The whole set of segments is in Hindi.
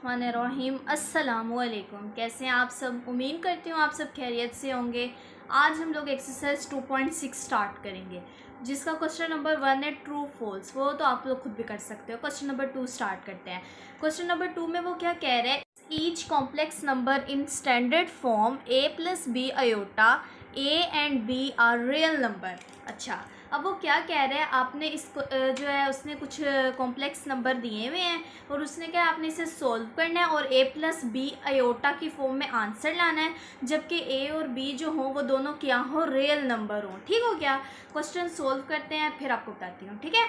बिस्मिल्लाहिर्रहमानिर्रहीम। अस्सलामुअलैकुम। कैसे हैं आप सब? उम्मीद करती हूँ आप सब खैरियत से होंगे। आज हम लोग एक्सरसाइज 2.6 स्टार्ट करेंगे, जिसका क्वेश्चन नंबर 1 है ट्रू फॉल्स। वो तो आप लोग खुद भी कर सकते हो। क्वेश्चन नंबर 2 स्टार्ट करते हैं। क्वेश्चन नंबर 2 में वो क्या कह रहे हैं, each complex number in standard form a + b iota a and b are real number. अच्छा, अब वो क्या कह रहे हैं, आपने इसको जो है उसने कुछ कॉम्प्लेक्स नंबर दिए हुए हैं और उसने क्या आपने इसे सॉल्व करना है और a + b आयोटा की फॉर्म में आंसर लाना है, जबकि a और b जो हों वो दोनों क्या हो, रियल नंबर हों। ठीक हो गया? क्वेश्चन सॉल्व करते हैं फिर आपको बताती हूँ। ठीक है,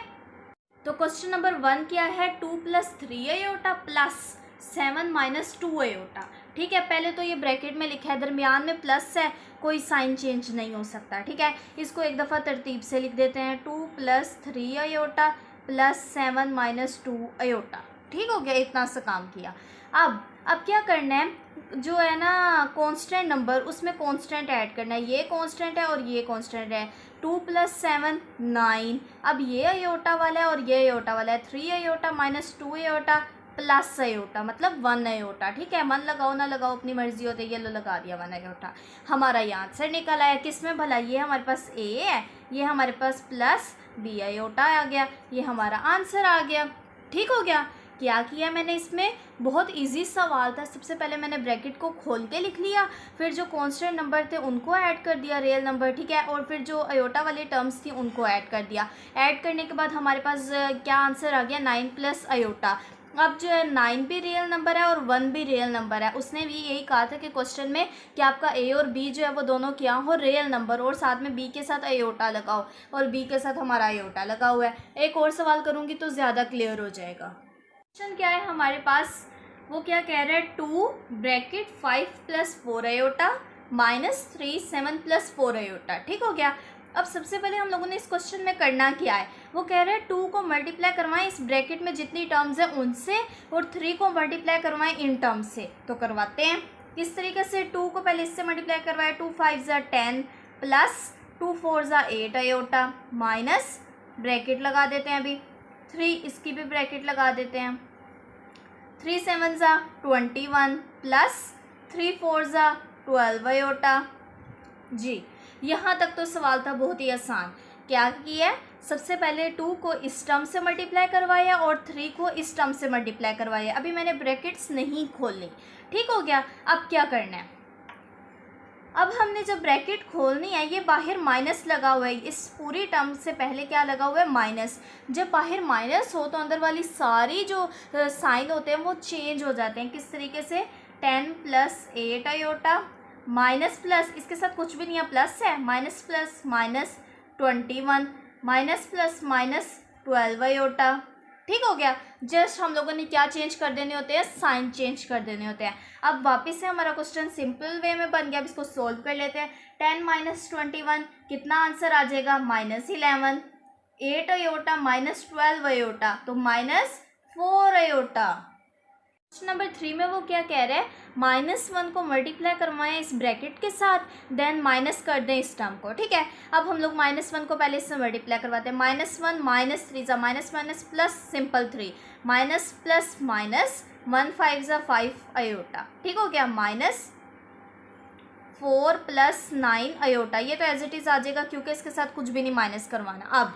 तो क्वेश्चन नंबर 1 क्या है, 2 + 3 आयोटा + 7 - 2 आयोटा। ठीक है, पहले तो ये ब्रैकेट में लिखा है, दरमियान में प्लस है, कोई साइन चेंज नहीं हो सकता। ठीक है, इसको एक दफ़ा तरतीब से लिख देते हैं, 2 + 3 आयोटा + 7 - 2 आयोटा। ठीक हो गया, इतना सा काम किया। अब क्या करना है, जो है ना कांस्टेंट नंबर, उसमें कांस्टेंट ऐड करना है। ये कांस्टेंट है और ये कांस्टेंट है। 2 + 7 9। अब ये आयोटा वाला है और ये आयोटा वाला है। 3 आयोटा - 2 आयोटा + आयोटा, मतलब 1 आयोटा। ठीक है, मन लगाओ ना लगाओ अपनी मर्जी होती है, ये लो लगा दिया 1 आयोटा। हमारा ये आंसर निकल आया। किस में भला? ये हमारे पास a है, ये हमारे पास + b आयोटा आ गया, ये हमारा आंसर आ गया। ठीक हो गया। क्या किया मैंने इसमें, बहुत इजी सवाल था। सबसे पहले मैंने ब्रैकेट को खोल के लिख लिया, फिर जो कांस्टेंट नंबर थे उनको ऐड कर दिया, रियल नंबर। ठीक है, और फिर जो आयोटा वाली टर्म्स थी उनको ऐड कर दिया। ऐड करने के बाद हमारे पास क्या आंसर आ गया, 9 + आयोटा। अब जो है 9 भी रियल नंबर है और 1 भी रियल नंबर है। उसने भी यही कहा था कि क्वेश्चन में कि आपका ए और बी जो है वो दोनों क्या हो, रियल नंबर, और साथ में बी के साथ आयोटा लगाओ, और बी के साथ हमारा आयोटा लगा हुआ है। एक और सवाल करूँगी तो ज़्यादा क्लियर हो जाएगा। क्वेश्चन क्या है हमारे पास, वो क्या कह रहा है, 2 ब्रैकेट 5 + 4 आयोटा -3 7 + 4 आयोटा। ठीक हो गया। अब सबसे पहले हम लोगों ने इस क्वेश्चन में करना क्या है, वो कह रहे हैं 2 को मल्टीप्लाई करवाएं इस ब्रैकेट में जितनी टर्म्स हैं उनसे, और 3 को मल्टीप्लाई करवाएं इन टर्म्स से। तो करवाते हैं। किस तरीके से, 2 को पहले इससे मल्टीप्लाई करवाएं, 2 5 = 10 + 2 4 = 8 आयोटा, माइनस ब्रैकेट लगा देते हैं। अभी 3 इसकी भी ब्रैकेट लगा देते हैं, 3 7 = 21 + 3 4 = 12 आयोटा। जी, यहाँ तक तो सवाल था बहुत ही आसान। क्या किया, सबसे पहले 2 को इस टर्म से मल्टीप्लाई करवाया और 3 को इस टर्म से मल्टीप्लाई करवाया। अभी मैंने ब्रैकेट्स नहीं खोली। ठीक हो गया। अब क्या करना है, अब हमने जब ब्रैकेट खोलनी है, ये बाहर माइनस लगा हुआ है, इस पूरी टर्म से पहले क्या लगा हुआ है, माइनस। जब बाहर माइनस हो तो अंदर वाली सारी जो साइन होते हैं वो चेंज हो जाते हैं। किस तरीके से, 10 + 8 आयोटा माइनस प्लस, इसके साथ कुछ भी नहीं है, प्लस है, minus plus -21 minus plus -12 iota. ठीक हो गया। जस्ट हम लोगों ने क्या चेंज कर देने होते हैं, साइन चेंज कर देने होते हैं। अब वापस से हमारा क्वेश्चन सिंपल वे में बन गया। अब इसको सोल्व कर लेते हैं। 10 - 21 कितना आंसर आ जाएगा, -11। 8 आयोटा -12 आयोटा, तो -4 आयोटा। क्वेश्चन नंबर 3 में वो क्या कह रहा है, -1 को मल्टीप्लाई करवाएं इस ब्रैकेट के साथ, देन माइनस कर दें इस टर्म को। ठीक है, अब हम लोग -1 को पहले इससे मल्टीप्लाई करवाते हैं। -1 -3 = minus plus simple 3, minus plus minus 1 5 = 5 iota. ठीक हो गया, -4 + 9 आयोटा। ये तो एज इट इज़ आ जाएगा क्योंकि इसके साथ कुछ भी नहीं माइनस करवाना।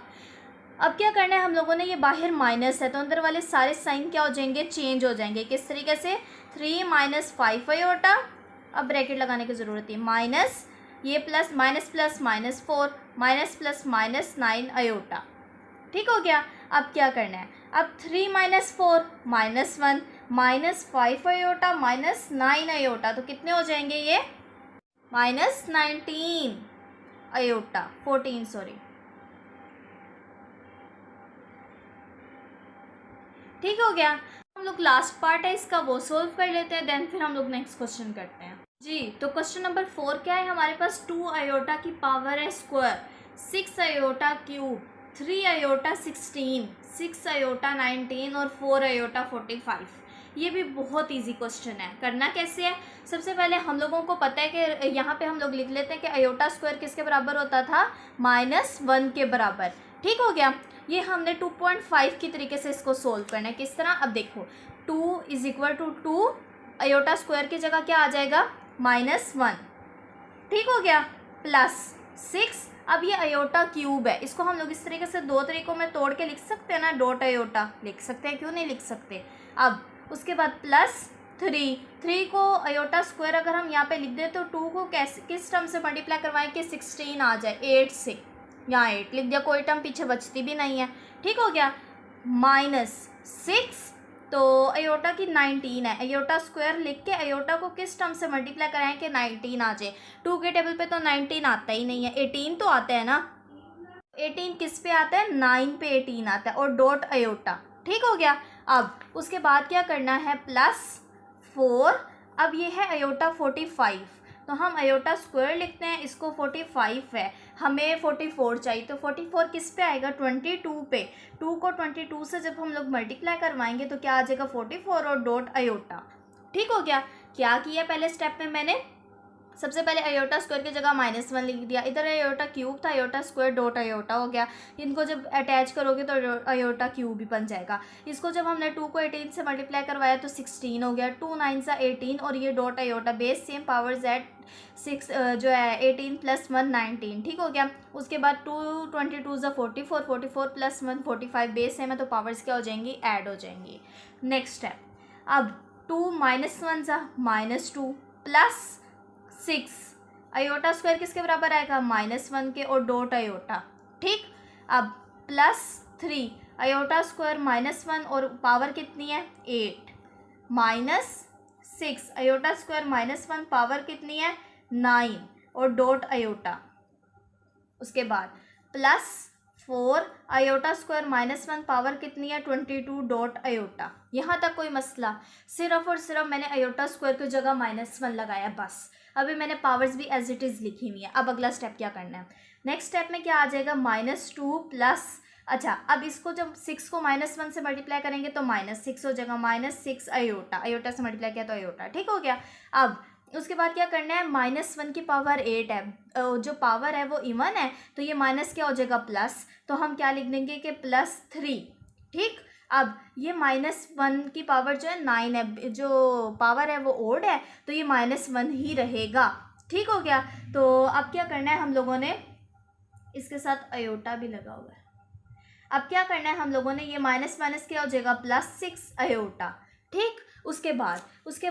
अब क्या करना है हम लोगों ने, ये बाहर माइनस है तो अंदर वाले सारे साइन क्या हो जाएंगे, चेंज हो जाएंगे। किस तरीके से, 3 - 5 आयोटा, अब ब्रैकेट लगाने की ज़रूरत है, माइनस ये plus minus plus -4 minus plus -9 iota. ठीक हो गया। अब क्या करना है, अब 3 - 4 -1 -5 आयोटा -9 आयोटा, तो कितने हो जाएंगे ये, -19 आयोटा, 14 सॉरी। ठीक हो गया। हम लोग लास्ट पार्ट है इसका वो सोल्व कर लेते हैं, देन फिर हम लोग नेक्स्ट क्वेश्चन करते हैं। जी, तो क्वेश्चन नंबर 4 क्या है हमारे पास, 2 आयोटा की पावर है square, 6 iota cube, 3 iota 16, 6 iota 19 और 4 आयोटा 45। ये भी बहुत इजी क्वेश्चन है। करना कैसे है, सबसे पहले हम लोगों को पता है कि यहाँ पे हम लोग लिख लेते हैं कि आयोटा स्क्वायर किसके बराबर होता था, -1 के बराबर। ठीक हो गया। ये हमने 2.5 की तरीके से इसको सोल्व करना है। किस तरह, अब देखो 2 is equal to 2, iota square की जगह क्या आ जाएगा -1, ठीक हो गया, प्लस 6। अब ये अयोटा क्यूब है, इसको हम लोग इस तरीके से दो तरीकों में तोड़ के लिख सकते हैं ना, डॉट अयोटा लिख सकते हैं, क्यों नहीं लिख सकते। अब उसके बाद प्लस 3 को अयोटा स्क्वायर अगर हम यहाँ पे लिख दें तो 2 को कैसे किस टर्म से मल्टीप्लाई करवाएं कि 16 आ जाए, 8 से, यहाँ 8 लिख दिया, कोई टर्म पीछे बचती भी नहीं है, ठीक हो गया। -6 तो अयोटा की 19 है, अयोटा स्क्वायर लिख के अयोटा को किस टर्म से मल्टीप्लाई कराएं कि 19 आ जाए। 2 के टेबल पे तो 19 आता ही नहीं है, 18 तो आता है ना, 18 किस पे आता है, 9 पे 18 आता है, और डॉट अयोटा, ठीक हो गया। अब उसके बाद क्या करना है, +4, अब ये है अयोटा 45, तो हम अयोटा स्क्वायर लिखते हैं, इसको 45 है, हमें 44 चाहिए, तो 44 किस पे आएगा, 22 पे। 2 को 22 से जब हम लोग मल्टीप्लाई करवाएंगे तो क्या आ जाएगा, 44 और डॉट अयोटा, ठीक हो गया। क्या किया पहले स्टेप में मैंने, सबसे पहले अयोटा स्क्वायर की जगह -1 लिख दिया, इधर अयोटा क्यूब था, अयोटा स्क्वायर डॉट अयोटा हो गया, इनको जब अटैच करोगे तो अयोटा क्यूब भी बन जाएगा। इसको जब हमने 2 को 18 से मल्टीप्लाई करवाया तो 16 हो गया, 2 9 सा 18, और ये dot iota base same, power z 6 जो है 18 + 1 19, ठीक हो गया। उसके बाद 2 22 ज़ा 44, 44 + 1 45, बेस सेम है तो पावर्स क्या हो जाएंगी, ऐड हो जाएंगी। नेक्स्ट स्टेप, अब 2 -1 ज़ा -2 + 6, अयोटा स्क्वायर किसके बराबर आएगा, -1 के, और डॉट अयोटा, ठीक। अब +3, अयोटा स्क्वायर -1 और पावर कितनी है, 8, -6, अयोटा स्क्वायर -1 पावर कितनी है, 9, और डॉट अयोटा। उसके बाद +4, अयोटा स्क्वायर -1 पावर कितनी है, 22, डॉट अयोटा। यहाँ तक कोई मसला, सिर्फ और सिर्फ मैंने अयोटा स्क्वायर की जगह -1 लगाया, बस। अभी मैंने पावर्स भी एज इट इज़ लिखी हुई है। अब अगला स्टेप क्या करना है, नेक्स्ट स्टेप में क्या आ जाएगा, -2 प्लस, अच्छा अब इसको जब 6 को -1 से मल्टीप्लाई करेंगे तो -6 हो जाएगा, -6 अयोटा, अयोटा से मल्टीप्लाई किया तो अयोटा, ठीक हो गया। अब उसके बाद क्या करना है, -1 की पावर 8 है, जो पावर है वो इवन है, तो ये माइनस क्या हो जाएगा, प्लस, तो हम क्या लिख देंगे कि +3, ठीक। अब ये -1 की पावर जो है 9 है, जो पावर है वो ओड है, तो ये -1 ही रहेगा, ठीक हो गया। तो अब क्या करना है हम लोगों ने, इसके साथ अयोटा भी लगा हुआ है, अब क्या करना है हम लोगों ने, ये माइनस माइनस क्या हो जाएगा, +6 अयोटा, ठीक। उसके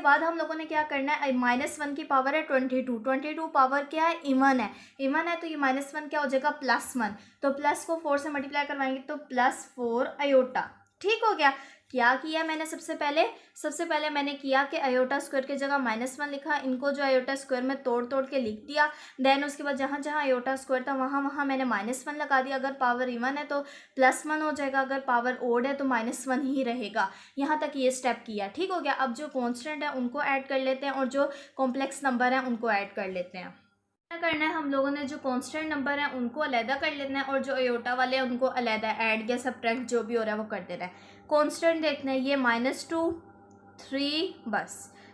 बाद हम लोगों ने क्या करना है, -1 की पावर है 22 पावर क्या है, इवन है, तो ये -1 क्या हो जाएगा, +1, तो प्लस को 4 से मल्टीप्लाई करवाएंगे तो +4 अयोटा, ठीक हो गया। क्या किया मैंने, सबसे पहले मैंने किया कि अयोटा स्क्वायर की जगह -1 लिखा, इनको जो अयोटा स्क्वायर में तोड़ के लिख दिया। देन उसके बाद जहाँ अयोटा स्क्वायर था वहाँ मैंने -1 लगा दिया, अगर पावर इवन है तो +1 हो जाएगा, अगर पावर ओड है तो -1 ही रहेगा। यहाँ तक ये स्टेप किया, ठीक हो गया। अब जो कॉन्स्टेंट है उनको ऐड कर लेते हैं और जो कॉम्प्लेक्स नंबर है उनको ऐड कर लेते हैं। क्या करना है हम लोगों ने, जो कांस्टेंट नंबर है उनको अलहदा कर लेना है और जो अयोटा वाले हैं उनको अलहदा ऐड या सब्ट्रैक्ट जो भी हो रहा है वो कर देना है। कांस्टेंट देखना है, ये -2 3 बस,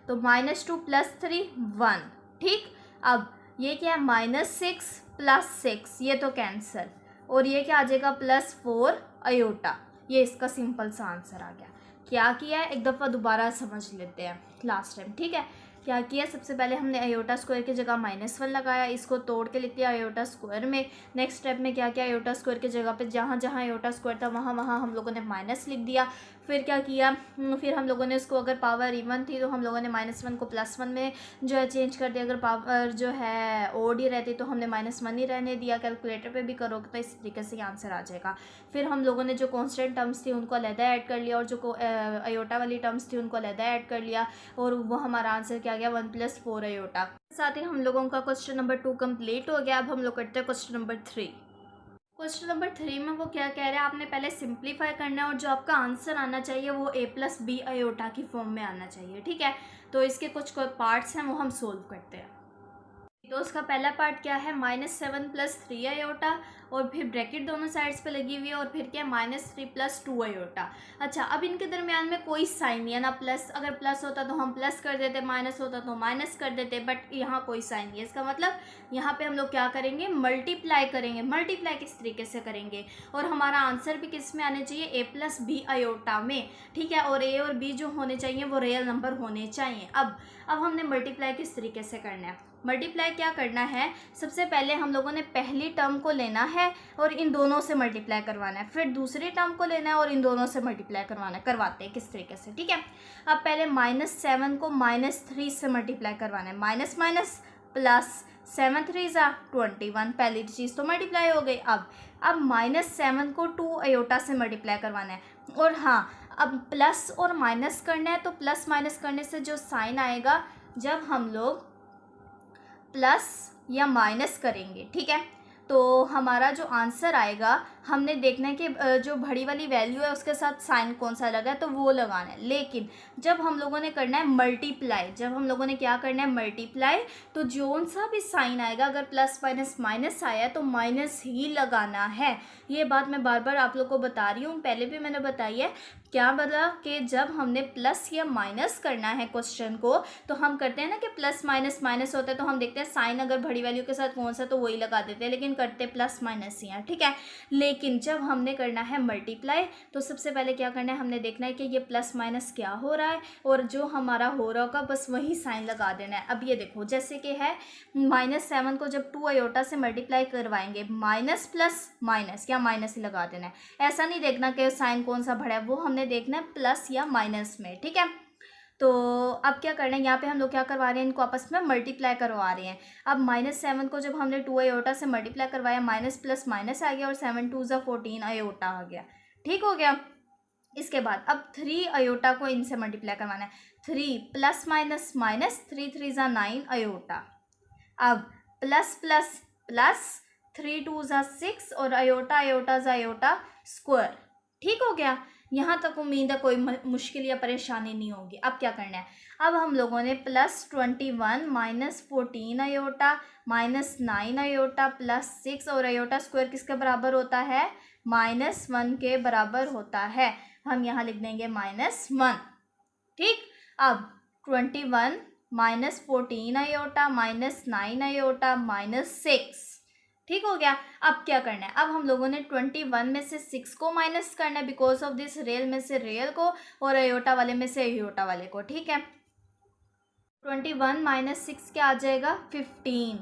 तो -2 + 3 1, ठीक। अब ये क्या है, -6 + 6, ये तो कैंसिल, और ये क्या आ जाएगा, +4 अयोटा। ये इसका सिंपल सा आंसर आ गया। क्या किया है एक दफ़ा दोबारा समझ लेते हैं लास्ट टाइम, ठीक है। क्या किया, सबसे पहले हमने अयोटा स्क्वायर की जगह -1 लगाया, इसको तोड़ के लिख दिया अयोटा स्क्वायर में। नेक्स्ट स्टेप में क्या किया, अयोटा स्क्वायर की जगह पे जहाँ अयोटा स्क्वायर था वहाँ हम लोगों ने माइनस लिख दिया। फिर क्या किया, फिर हम लोगों ने उसको, अगर पावर इवन थी तो हम लोगों ने -1 को +1 में जो है चेंज कर दिया, अगर पावर जो है ओड ही रहती तो हमने -1 ही रहने दिया। कैलकुलेटर पे भी करोगे तो इस तरीके से आंसर आ जाएगा। फिर हम लोगों ने जो कॉन्स्टेंट टर्म्स थी उनको अलहदा ऐड कर लिया और जो अयोटा वाली टर्म्स थी उनको अलहदा ऐड कर लिया, और वो हमारा आंसर क्या गया, 1 + 4 अयोटा। साथ ही हम लोगों का क्वेश्चन नंबर 2 कंप्लीट हो गया। अब हम लोग करते हैं क्वेश्चन नंबर 3। क्वेश्चन नंबर 3 में वो क्या कह रहे हैं, आपने पहले सिंप्लीफाई करना है और जो आपका आंसर आना चाहिए वो a + b अयोटा की फॉर्म में आना चाहिए, ठीक है। तो इसके कुछ पार्ट्स हैं वो हम सोल्व करते हैं। तो उसका पहला पार्ट क्या है, -7 + 3 आयोटा, और फिर ब्रैकेट दोनों साइड्स पे लगी हुई है, और फिर क्या है -3 + 2 आयोटा। अच्छा, अब इनके दरमियान में कोई साइन नहीं है ना, प्लस, अगर प्लस होता तो हम प्लस कर देते, माइनस होता तो माइनस कर देते, बट यहाँ कोई साइन नहीं है। इसका मतलब यहाँ पे हम लोग क्या करेंगे, मल्टीप्लाई करेंगे। मल्टीप्लाई किस तरीके से करेंगे, और हमारा आंसर भी किस में आने चाहिए, a + b आयोटा में, ठीक है। और a और b जो होने चाहिए वो रियल नंबर होने चाहिए। अब हमने मल्टीप्लाई किस तरीके से करना है, मल्टीप्लाई क्या करना है, सबसे पहले हम लोगों ने पहली टर्म को लेना है और इन दोनों से मल्टीप्लाई करवाना है, फिर दूसरी टर्म को लेना है और इन दोनों से मल्टीप्लाई करवाना है। करवाते हैं किस तरीके से, ठीक है। अब पहले -7 को -3 से मल्टीप्लाई करवाना है, माइनस माइनस प्लस, 7 3 = 21, पहली चीज़ तो मल्टीप्लाई हो गई। अब -7 को 2 आयोटा से मल्टीप्लाई करवाना है, और हाँ, अब प्लस और माइनस करना है, तो प्लस माइनस करने से जो साइन आएगा जब हम लोग प्लस या माइनस करेंगे, ठीक है, तो हमारा जो आंसर आएगा, हमने देखना है कि जो बड़ी वाली वैल्यू है उसके साथ साइन कौन सा लगा है, तो वो लगाना है। लेकिन जब हम लोगों ने करना है मल्टीप्लाई, जब हम लोगों ने क्या करना है, मल्टीप्लाई, तो जो सा भी साइन आएगा, अगर प्लस माइनस माइनस आया तो माइनस ही लगाना है। ये बात मैं बार बार आप लोग को बता रही हूँ, पहले भी मैंने बताई है। क्या बता कि जब हमने प्लस या माइनस करना है क्वेश्चन को, तो हम करते हैं ना कि प्लस माइनस माइनस होता है, तो हम देखते हैं साइन अगर बड़ी वैल्यू के साथ कौन सा, तो वही लगा देते हैं, लेकिन करते प्लस माइनस ही हैं, ठीक है। लेकिन जब हमने करना है मल्टीप्लाई, तो सबसे पहले क्या करना है, हमने देखना है कि ये प्लस माइनस क्या हो रहा है, और जो हमारा हो रहा होगा बस वही साइन लगा देना है। अब ये देखो, जैसे कि है -7 को जब 2 आयोटा से मल्टीप्लाई करवाएंगे, माइनस प्लस माइनस, क्या माइनस ही लगा देना है। ऐसा नहीं देखना कि साइन कौन सा बड़ा है, वो हमने देखना है प्लस या माइनस में, ठीक है। तो अब क्या करना है, यहाँ पे हम लोग क्या करवा रहे हैं, इनको आपस में मल्टीप्लाई करवा रहे हैं। अब -7 को जब हमने 2 आयोटा से मल्टीप्लाई करवाया, माइनस प्लस माइनस आ गया, और 7 2 = 14 आयोटा आ गया, ठीक हो गया। इसके बाद अब 3 आयोटा को इनसे मल्टीप्लाई करवाना है, 3 प्लस माइनस माइनस, 3 3 = 9 आयोटा। अब प्लस प्लस प्लस, 3 2 = 6, और आयोटा आयोटा आयोटा स्क्वायर, ठीक हो गया। यहाँ तक उम्मीद है कोई मुश्किल या परेशानी नहीं होगी। अब क्या करना है, अब हम लोगों ने +21 - 14 आयोटा -9 आयोटा +6, और आयोटा स्क्वायर किसके बराबर होता है, -1 के बराबर होता है। हम यहाँ लिख देंगे -1, ठीक। अब 21 - 14 आयोटा -9 आयोटा -6, ठीक हो गया। अब क्या करना है, अब हम लोगों ने 21 में से 6 को माइनस करना है, बिकॉज ऑफ दिस रियल में से रियल को, और आयोटा वाले में से आयोटा वाले को, ठीक है। 21 - 6 क्या आ जाएगा, 15,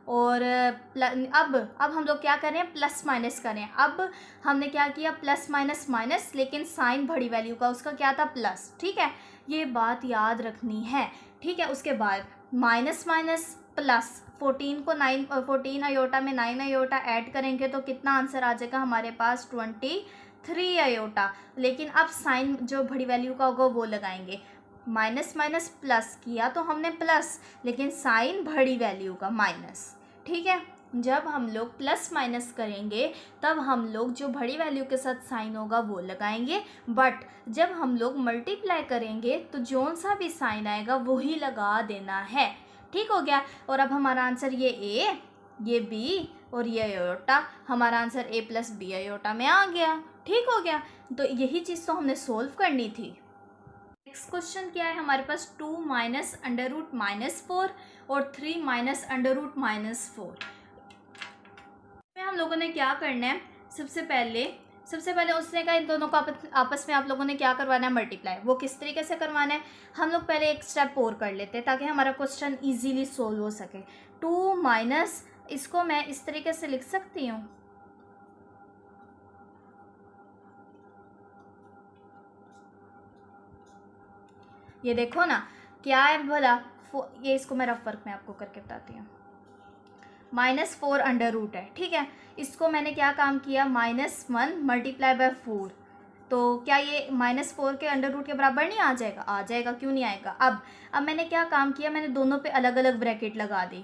और अब हम लोग क्या करें, प्लस माइनस करें। अब हमने क्या किया, प्लस माइनस माइनस, लेकिन साइन बड़ी वैल्यू का उसका क्या था, प्लस, ठीक है। ये बात याद रखनी है, ठीक है। उसके बाद माइनस माइनस प्लस, 14 को 9, 14 आयोटा में 9 आयोटा ऐड करेंगे तो कितना आंसर आ जाएगा हमारे पास, 23 आयोटा। लेकिन अब साइन जो बड़ी वैल्यू का होगा वो लगाएंगे। माइनस माइनस प्लस किया तो हमने प्लस, लेकिन साइन बड़ी वैल्यू का माइनस, ठीक है। जब हम लोग प्लस माइनस करेंगे तब हम लोग जो बड़ी वैल्यू के साथ साइन होगा वो लगाएंगे, बट जब हम लोग मल्टीप्लाई करेंगे तो जो सा भी साइन आएगा वही लगा देना है, ठीक हो गया। और अब हमारा आंसर ये ए, ये बी और ये आयोटा, हमारा आंसर a + b आयोटा में आ गया, ठीक हो गया। तो यही चीज़ तो हमने सोल्व करनी थी। नेक्स्ट क्वेश्चन क्या है हमारे पास, 2 - √-4 और 3 - √-4 में हम लोगों ने क्या करना है, सबसे पहले उसने कहा इन दोनों को आपस में आप लोगों ने क्या करवाना है, मल्टीप्लाई। वो किस तरीके से करवाना है, हम लोग पहले एक स्टेप और कर लेते हैं ताकि हमारा क्वेश्चन इजीली सोल्व हो सके। 2 माइनस, इसको मैं इस तरीके से लिख सकती हूँ, ये देखो ना क्या है भला, ये इसको मैं रफ वर्क में आपको करके बताती हूँ। -4 अंडर रूट है, ठीक है। इसको मैंने क्या काम किया, -1 × 4, तो क्या ये -4 के अंडर रूट के बराबर नहीं आ जाएगा, आ जाएगा, क्यों नहीं आएगा। अब मैंने क्या काम किया, मैंने दोनों पे अलग अलग ब्रैकेट लगा दी,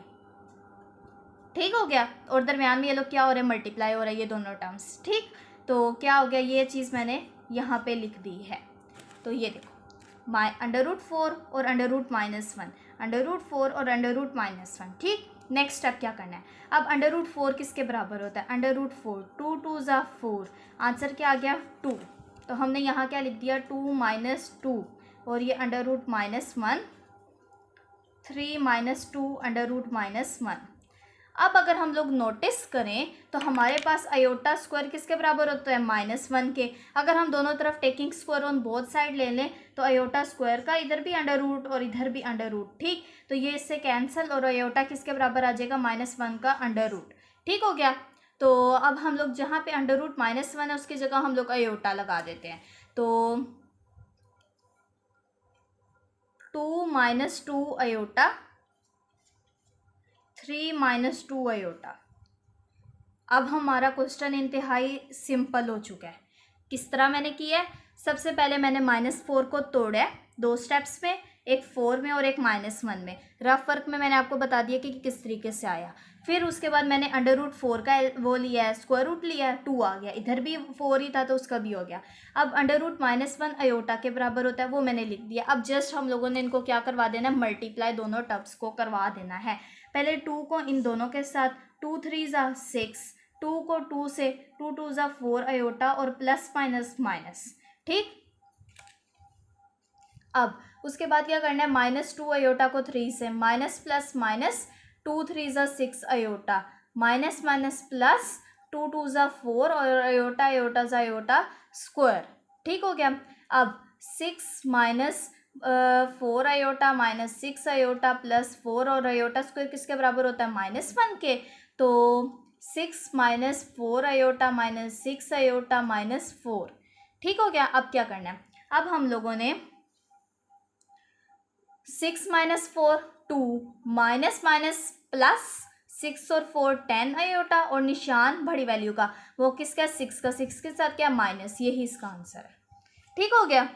ठीक हो गया। और दरमियान में ये लोग क्या हो रहे हैं, मल्टीप्लाई हो रहा है ये दोनों टर्म्स, ठीक। तो क्या हो गया, ये चीज़ मैंने यहाँ पे लिख दी है। तो ये देखो, √4 और √-1, √4 और √-1, ठीक। नेक्स्ट स्टेप क्या करना है, अब अंडर रूट 4 किसके बराबर होता है, अंडर रूट 4, 2 2 ज़ा 4, आंसर क्या आ गया 2। तो हमने यहाँ क्या लिख दिया 2 माइनस 2 और ये under root -1, 3 minus 2 under root -1। अब अगर हम लोग नोटिस करें तो हमारे पास आयोटा स्क्वायर किसके बराबर होता है, -1 के। अगर हम दोनों तरफ taking square on both side ले लें तो आयोटा स्क्वायर का इधर भी अंडर रूट और इधर भी अंडर रूट, ठीक। तो ये इससे कैंसिल और आयोटा किसके बराबर आ जाएगा, -1 का अंडर रूट, ठीक हो गया। तो अब हम लोग जहाँ पे अंडर रूट -1 है उसकी जगह हम लोग आयोटा लगा देते हैं। तो 2 माइनस 2 आयोटा, 3 माइनस 2 आयोटा। अब हमारा क्वेश्चन इंतहाई सिंपल हो चुका है। किस तरह मैंने किया है, सबसे पहले मैंने -4 को तोड़ा है 2 स्टेप्स में, एक 4 में और एक -1 में। रफ वर्क में मैंने आपको बता दिया कि किस तरीके से आया। फिर उसके बाद मैंने अंडर रूट 4 का वो लिया है, स्क्वायर रूट लिया है, 2 आ गया, इधर भी 4 ही था तो उसका भी हो गया। अब अंडर रूट -1 आयोटा के बराबर होता है वो मैंने लिख दिया। अब जस्ट हम लोगों ने इनको क्या करवा देना है, मल्टीप्लाई दोनों टर्म्स को करवा देना है। पहले 2 को इन दोनों के साथ, 2 3 ज़ा 6, 2 को 2 से, 2 2 ज़ा 4 आयोटा और प्लस माइनस माइनस, ठीक। अब उसके बाद क्या करना है, -2 आयोटा को 3 से, माइनस प्लस माइनस, 2 3 ज़ा 6 आयोटा, माइनस माइनस प्लस, 2 2 ज़ा 4 और आयोटा आयोटा ज़ा आयोटा स्क्वायर, ठीक हो गया। अब 6 minus 4 iota minus 6 iota plus 4 और आयोटा स्क्वायर किसके बराबर होता है, -1 के। तो 6 माइनस 4 आयोटा माइनस 6 आयोटा -4, ठीक हो गया। अब क्या करना है, अब हम लोगों ने 6 माइनस 4 2, माइनस माइनस प्लस, 6 और 4 10 आयोटा और निशान बड़ी वैल्यू का, वो किसका, 6 का, 6 के साथ क्या, माइनस, यही इसका आंसर है, ठीक हो गया।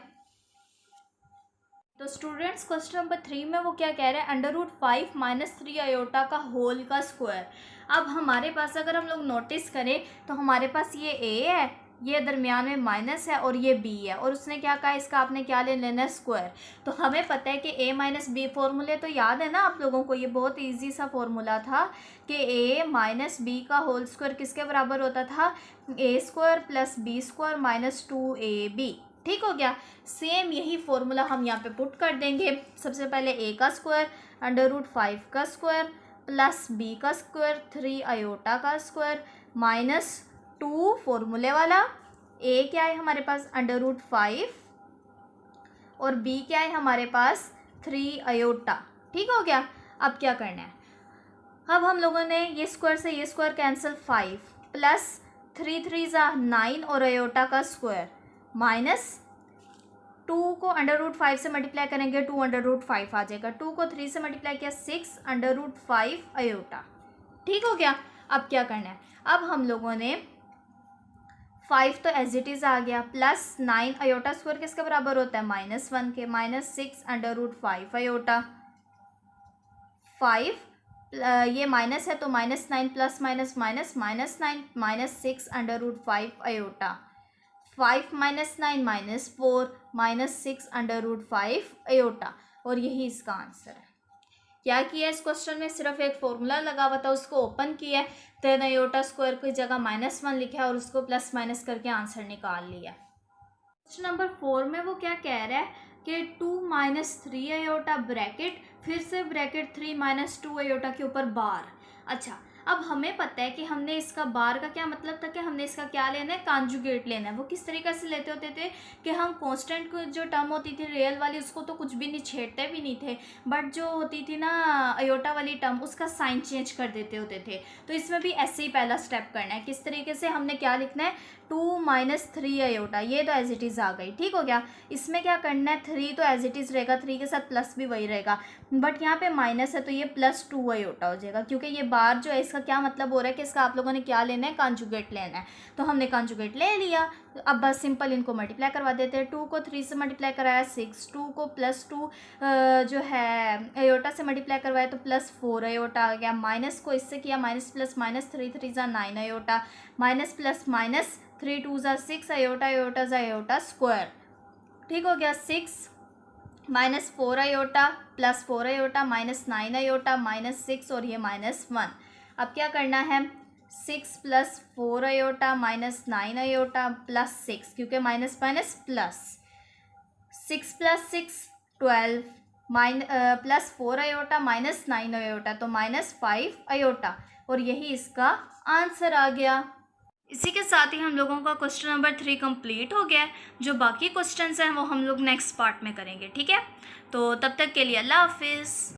तो स्टूडेंट्स क्वेश्चन नंबर 3 में वो क्या कह रहे हैं, अंडर रूट 5 माइनस 3 आयोटा का होल का स्क्वायर। अब हमारे पास अगर हम लोग नोटिस करें तो हमारे पास ये ए है, ये दरमियान में माइनस है और ये बी है, और उसने क्या कहा, इसका आपने क्या ले लेना है, स्क्वायर। तो हमें पता है कि ए माइनस बी, फॉर्मूले तो याद है ना आप लोगों को, ये बहुत इजी सा फॉर्मूला था कि ए माइनस बी का होल स्क्वायर किसके बराबर होता था, a square plus b square minus 2ab, ठीक हो गया। सेम यही फॉर्मूला हम यहाँ पे पुट कर देंगे। सबसे पहले ए का स्क्वायर अंडर रूट 5 का स्क्वायर प्लस बी का स्क्वायर 3 आयोटा का स्क्वायर माइनस 2 फॉर्मूले वाला, ए क्या है हमारे पास अंडर रूट 5 और बी क्या है हमारे पास 3 आयोटा, ठीक हो गया। अब क्या करना है, अब हम लोगों ने ये स्क्वायर से ये स्क्वायर कैंसिल, 5 प्लस 3 3 ज़ा 9 और आयोटा का स्क्वायर माइनस 2 को अंडर रूट 5 से मल्टीप्लाई करेंगे, 2 अंडर रूट 5 आ जाएगा, 2 को 3 से मल्टीप्लाई किया, 6 अंडर रूट 5 आयोटा, ठीक हो गया। अब क्या करना है, अब हम लोगों ने 5 तो एज इट इज़ आ गया, प्लस 9 आयोटा स्क्वायर किसके बराबर होता है, -1 के, माइनस 6 अंडर रूट 5 आयोटा, 5 ये माइनस है तो -9 plus minus minus, -9 -6 under root 5 iota, 5 minus 9 -4 -6 under root 5 iota, और यही इसका आंसर है। क्या किया इस क्वेश्चन में, सिर्फ एक फॉर्मूला लगा हुआ था उसको ओपन किया है, 10 आयोटा स्क्वायर की जगह -1 लिखा है और उसको प्लस माइनस करके आंसर निकाल लिया। क्वेश्चन नंबर 4 में वो क्या कह रहा है कि 2 माइनस 3 आयोटा ब्रैकेट, फिर से ब्रैकेट 3 माइनस 2 आयोटा के ऊपर बार। अच्छा, अब हमें पता है कि हमने इसका बार का क्या मतलब था कि हमने इसका क्या लेना है, कॉन्जुगेट लेना है। वो किस तरीके से लेते होते थे कि हम कांस्टेंट को जो टर्म होती थी रियल वाली उसको तो कुछ भी नहीं छेड़ते भी नहीं थे, बट जो होती थी ना आयोटा वाली टर्म उसका साइन चेंज कर देते होते थे। तो इसमें भी ऐसे ही पहला स्टेप करना है। किस तरीके से हमने क्या लिखना है, 2 माइनस 3 आयोटा, ये तो एज इट इज़ आ गई, ठीक हो गया। इसमें क्या करना है, 3 तो एज इट इज़ रहेगा, 3 के साथ प्लस भी वही रहेगा, बट यहाँ पे माइनस है तो ये +2 आयोटा हो जाएगा, क्योंकि ये बार जो है इसका क्या मतलब हो रहा है कि इसका आप लोगों ने क्या लेना है, कॉन्जुगेट लेना है। तो हमने कॉन्जुगेट ले लिया, अब बस सिंपल इनको मल्टीप्लाई करवा देते हैं। 2 को 3 से मल्टीप्लाई कराया 6, 2 को +2 जो है आयोटा से मल्टीप्लाई करवाया तो +4 आयोटा आ गया, माइनस को इससे किया माइनस प्लस माइनस, 3 3 ज़ा 9 आयोटा, माइनस प्लस माइनस, 3 2 ज़ा 6 आयोटा, आयोटा ज़ा आयोटा स्क्वायर, ठीक हो गया। 6 -4 iota plus 4 iota minus 9 iota minus 6 और ये -1। अब क्या करना है, 6 + 4 आयोटा माइनस 9 आयोटा प्लस 6, क्योंकि minus minus plus, 6 + 6 12 plus 4 iota minus 9 iota तो -5 आयोटा, और यही इसका आंसर आ गया। इसी के साथ ही हम लोगों का क्वेश्चन नंबर 3 कंप्लीट हो गया है। जो बाकी क्वेश्चंस हैं वो हम लोग नेक्स्ट पार्ट में करेंगे, ठीक है। तो तब तक के लिए अल्लाह हाफिज़।